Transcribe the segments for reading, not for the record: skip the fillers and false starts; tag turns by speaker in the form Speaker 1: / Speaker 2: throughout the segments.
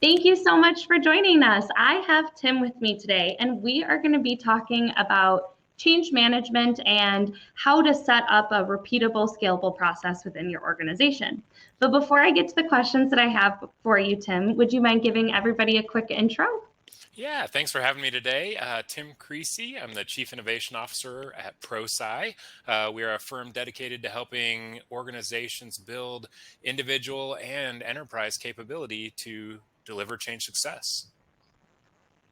Speaker 1: Thank you so much for joining us. I have Tim with me today, and we are going to be talking about change management and how to set up a repeatable, scalable process within your organization. But before I get to the questions that I have for you, Tim, would you mind giving everybody a quick intro?
Speaker 2: Yeah, thanks for having me today. Tim Creasy. I'm the Chief Innovation Officer at ProSci. We are a firm dedicated to helping organizations build individual and enterprise capability to deliver change success.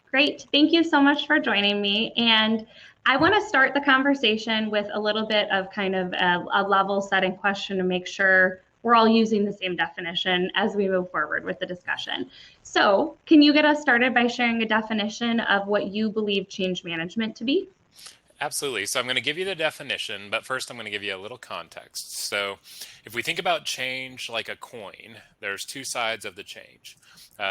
Speaker 1: Great. Thank you so much for joining me. And I want to start the conversation with a little bit of kind of a level setting question to make sure we're all using the same definition as we move forward with the discussion. So, can you get us started by sharing a definition of what you believe change management to be?
Speaker 2: Absolutely. So I'm going to give you the definition, but first I'm going to give you a little context. So if we think about change like a coin, there's two sides of the change.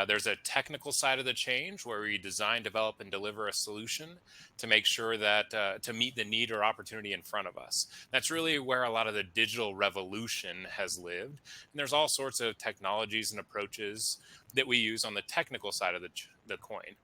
Speaker 2: There's a technical side of the change where we design, develop, and deliver a solution to make sure that to meet the need or opportunity in front of us. That's really where a lot of the digital revolution has lived. And there's all sorts of technologies and approaches that we use on the technical side of the coin.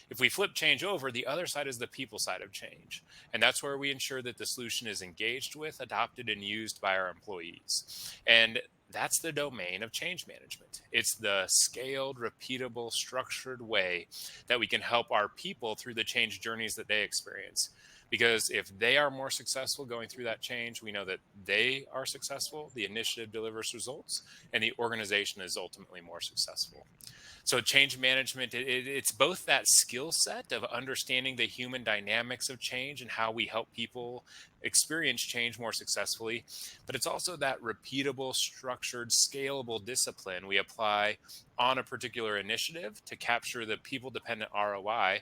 Speaker 2: If we flip change over, the other side is the people side of change. And that's where we ensure that the solution is engaged with, adopted, and used by our employees. And that's the domain of change management. It's the scaled, repeatable, structured way that we can help our people through the change journeys that they experience. Because if they are more successful going through that change, we know that they are successful, the initiative delivers results, and the organization is ultimately more successful. So change management, it's both that skill set of understanding the human dynamics of change and how we help people experience change more successfully, but it's also that repeatable, structured, scalable discipline we apply on a particular initiative to capture the people-dependent ROI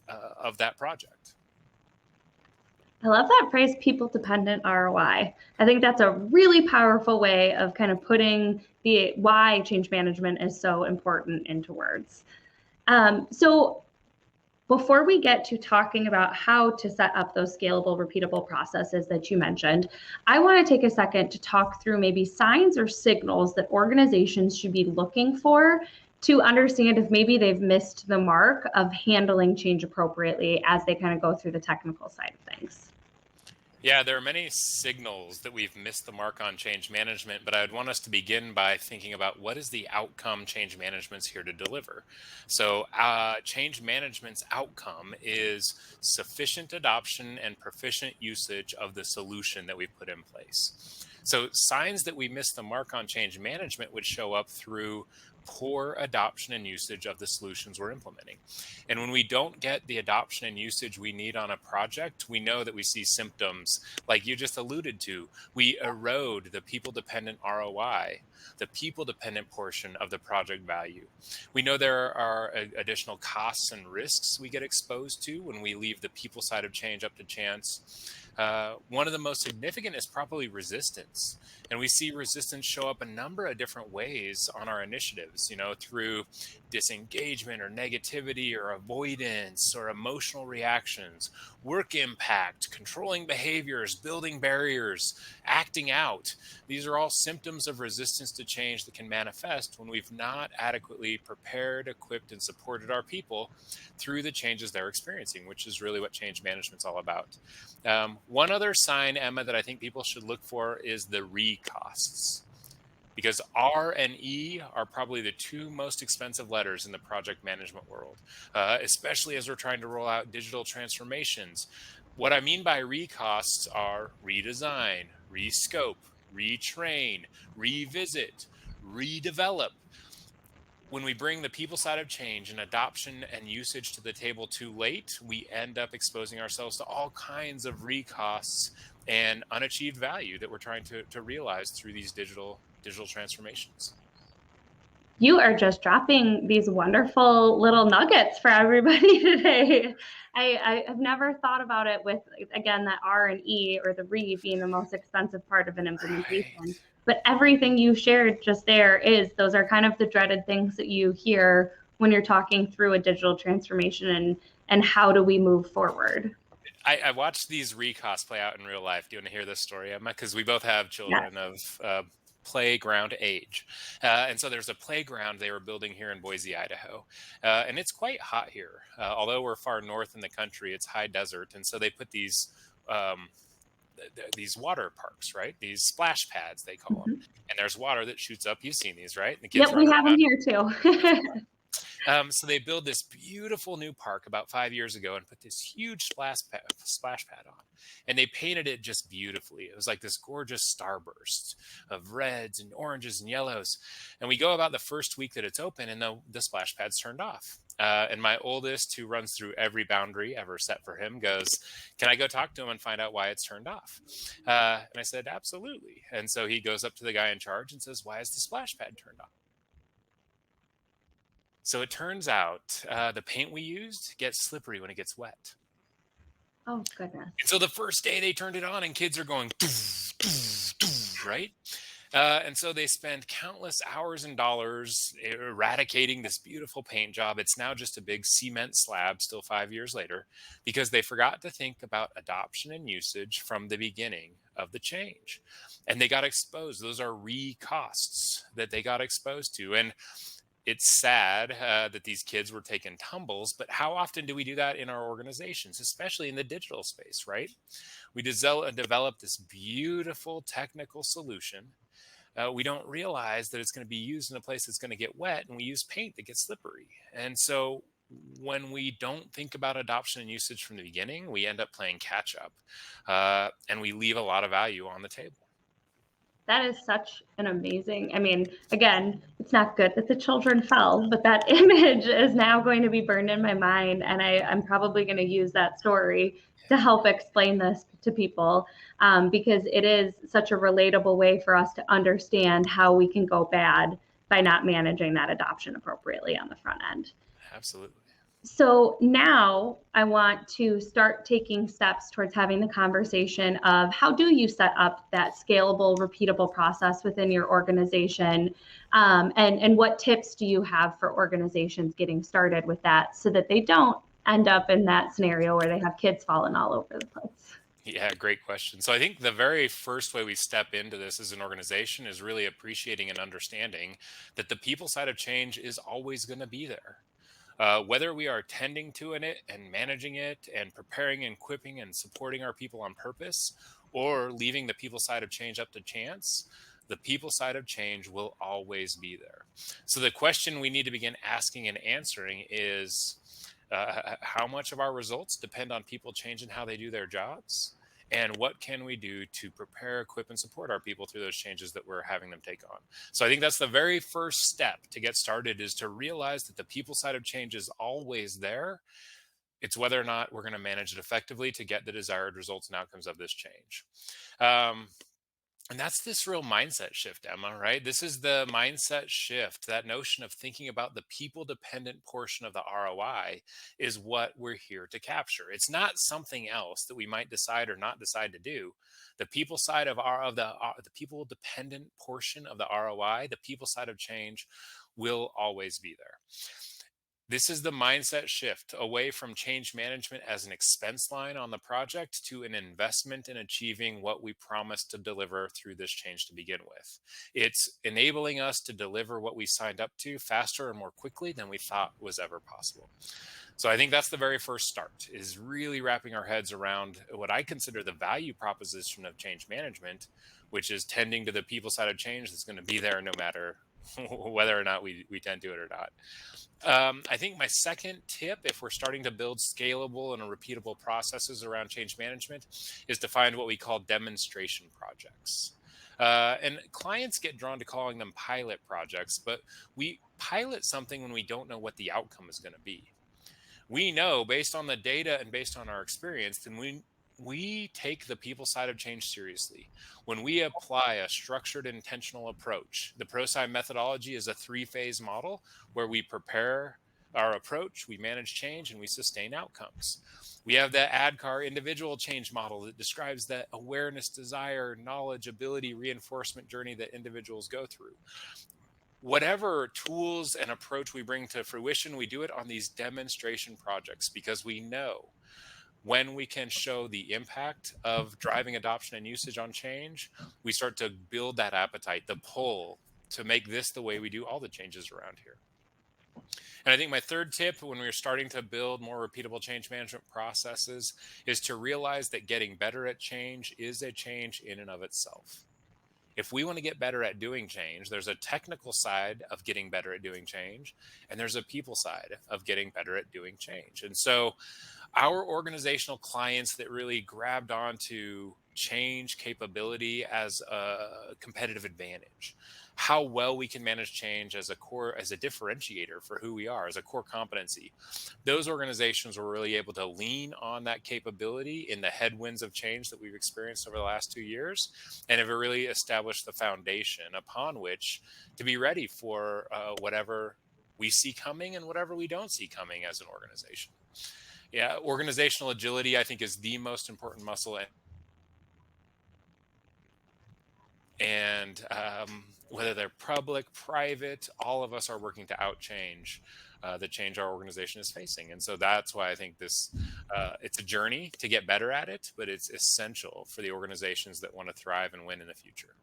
Speaker 2: of that project.
Speaker 1: I love that phrase, people dependent ROI. I think that's a really powerful way of kind of putting the why change management is so important into words. So before we get to talking about how to set up those scalable, repeatable processes that you mentioned, I want to take a second to talk through maybe signs or signals that organizations should be looking for to understand if maybe they've missed the mark of handling change appropriately as they kind of go through the technical side of things.
Speaker 2: Yeah, there are many signals that we've missed the mark on change management, but I would want us to begin by thinking about what is the outcome change management's here to deliver. So, change management's outcome is sufficient adoption and proficient usage of the solution that we've put in place. So, signs that we missed the mark on change management would show up through poor adoption and usage of the solutions we're implementing. And when we don't get the adoption and usage we need on a project, we know that we see symptoms like you just alluded to. We erode the people dependent ROI, the people dependent portion of the project value. We know there are additional costs and risks we get exposed to when we leave the people side of change up to chance. One of the most significant is probably resistance. And we see resistance show up a number of different ways on our initiatives, through disengagement or negativity or avoidance or emotional reactions, work impact, controlling behaviors, building barriers, acting out. These are all symptoms of resistance to change that can manifest when we've not adequately prepared, equipped, and supported our people through the changes they're experiencing, which is really what change management's all about. One other sign, Emma, that I think people should look for is the recosts. Because R and E are probably the two most expensive letters in the project management world, especially as we're trying to roll out digital transformations. What I mean by recosts are redesign, rescope, retrain, revisit, redevelop. When we bring the people side of change and adoption and usage to the table too late, we end up exposing ourselves to all kinds of recosts and unachieved value that we're trying to realize through these digital transformations.
Speaker 1: You are just dropping these wonderful little nuggets for everybody today. I have never thought about it with, again, that R and E or the re being the most expensive part of an implementation.
Speaker 2: Right.
Speaker 1: But everything you shared just there those are kind of the dreaded things that you hear when you're talking through a digital transformation and how do we move forward.
Speaker 2: I watched these recosts play out in real life. Do you want to hear this story, Emma? Because we both have
Speaker 1: Yes.
Speaker 2: children of playground age. And so there's a playground they were building here in Boise, Idaho. And it's quite hot here. Although we're far north in the country, it's high desert. And so they put um, these water parks, right? These splash pads, they call them.
Speaker 1: Mhm.
Speaker 2: And there's water that shoots up. You've seen these, right? And the kids
Speaker 1: Yep, we
Speaker 2: run
Speaker 1: have them
Speaker 2: around.
Speaker 1: here too.
Speaker 2: So they built this beautiful new park about 5 years ago and put this huge splash pad on. And they painted it just beautifully. It was like this gorgeous starburst of reds and oranges and yellows. And we go about the first week that it's open, and the splash pad's turned off. And my oldest, who runs through every boundary ever set for him, goes, "Can I go talk to him and find out why it's turned off?" And I said, "Absolutely." And so he goes up to the guy in charge and says, "Why is the splash pad turned off?" So it turns out the paint we used gets slippery when it gets wet.
Speaker 1: Oh, goodness.
Speaker 2: And so the first day they turned it on, and kids are going, "Doof, doof, doof," right? And so they spend countless hours and dollars eradicating this beautiful paint job. It's now just a big cement slab, still 5 years later, because they forgot to think about adoption and usage from the beginning of the change. And they got exposed. Those are costs that they got exposed to. And it's sad that these kids were taking tumbles, but how often do we do that in our organizations, especially in the digital space, right? We develop this beautiful technical solution. We don't realize that it's going to be used in a place that's going to get wet, and we use paint that gets slippery. And so when we don't think about adoption and usage from the beginning, we end up playing catch up, and we leave a lot of value on the table.
Speaker 1: That is such an amazing, I mean, again, it's not good that the children fell, but that image is now going to be burned in my mind. And I'm probably going to use that story to help explain this to people, because it is such a relatable way for us to understand how we can go bad by not managing that adoption appropriately on the front end.
Speaker 2: Absolutely.
Speaker 1: So now I want to start taking steps towards having the conversation of how do you set up that scalable, repeatable process within your organization, and what tips do you have for organizations getting started with that so that they don't end up in that scenario where they have kids falling all over the place?
Speaker 2: Yeah, great question. So I think the very first way we step into this as an organization is really appreciating and understanding that the people side of change is always going to be there. Whether we are tending to it and managing it and preparing and equipping and supporting our people on purpose, or leaving the people side of change up to chance, the people side of change will always be there. So the question we need to begin asking and answering is, how much of our results depend on people changing how they do their jobs? And what can we do to prepare, equip, and support our people through those changes that we're having them take on? So I think that's the very first step to get started, is to realize that the people side of change is always there. It's whether or not we're going to manage it effectively to get the desired results and outcomes of this change. And that's this real mindset shift, Emma, right? This is the mindset shift. That notion of thinking about the people dependent portion of the ROI is what we're here to capture. It's not something else that we might decide or not decide to do. The people side of the people dependent portion of the ROI, the people side of change, will always be there. This is the mindset shift away from change management as an expense line on the project to an investment in achieving what we promised to deliver through this change to begin with. It's enabling us to deliver what we signed up to faster and more quickly than we thought was ever possible. So I think that's the very first start, is really wrapping our heads around what I consider the value proposition of change management, which is tending to the people side of change that's going to be there no matter whether or not we tend to it or not. I think my second tip, if we're starting to build scalable and repeatable processes around change management, is to find what we call demonstration projects. And clients get drawn to calling them pilot projects, but we pilot something when we don't know what the outcome is going to be. We know, based on the data and based on our experience, then we take the people side of change seriously. When we apply a structured, intentional approach, the ProSci methodology is a 3-phase model where we prepare our approach, we manage change, and we sustain outcomes. We have the ADKAR individual change model that describes that awareness, desire, knowledge, ability, reinforcement journey that individuals go through. Whatever tools and approach we bring to fruition, we do it on these demonstration projects because we know when we can show the impact of driving adoption and usage on change, we start to build that appetite, the pull to make this the way we do all the changes around here. And I think my third tip when we're starting to build more repeatable change management processes is to realize that getting better at change is a change in and of itself. If we want to get better at doing change, there's a technical side of getting better at doing change, and there's a people side of getting better at doing change. And so our organizational clients that really grabbed onto change capability as a competitive advantage, how well we can manage change as a differentiator for who we are, as a core competency. Those organizations were really able to lean on that capability in the headwinds of change that we've experienced over the last 2 years, and have really established the foundation upon which to be ready for whatever we see coming and whatever we don't see coming as an organization. Yeah, organizational agility, I think, is the most important muscle. And whether they're public, private, all of us are working to outchange the change our organization is facing. And so that's why I think this, it's a journey to get better at it, but it's essential for the organizations that want to thrive and win in the future.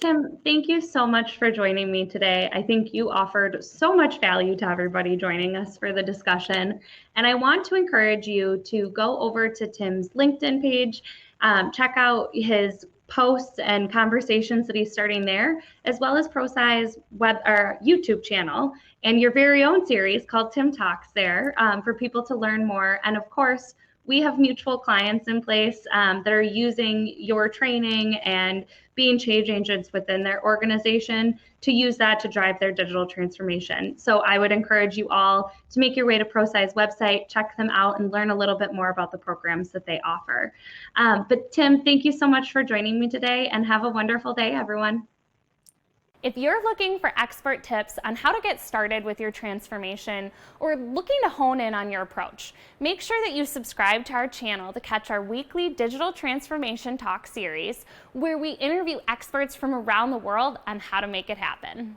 Speaker 1: Tim, thank you so much for joining me today. I think you offered so much value to everybody joining us for the discussion. And I want to encourage you to go over to Tim's LinkedIn page, check out his posts and conversations that he's starting there, as well as ProSci's web or YouTube channel and your very own series called Tim Talks there for people to learn more. And of course, we have mutual clients in place that are using your training and being change agents within their organization to use that to drive their digital transformation. So I would encourage you all to make your way to ProSci's website, check them out, and learn a little bit more about the programs that they offer. But Tim, thank you so much for joining me today, and have a wonderful day, everyone.
Speaker 3: If you're looking for expert tips on how to get started with your transformation or looking to hone in on your approach, make sure that you subscribe to our channel to catch our weekly Digital Transformation Talk series, where we interview experts from around the world on how to make it happen.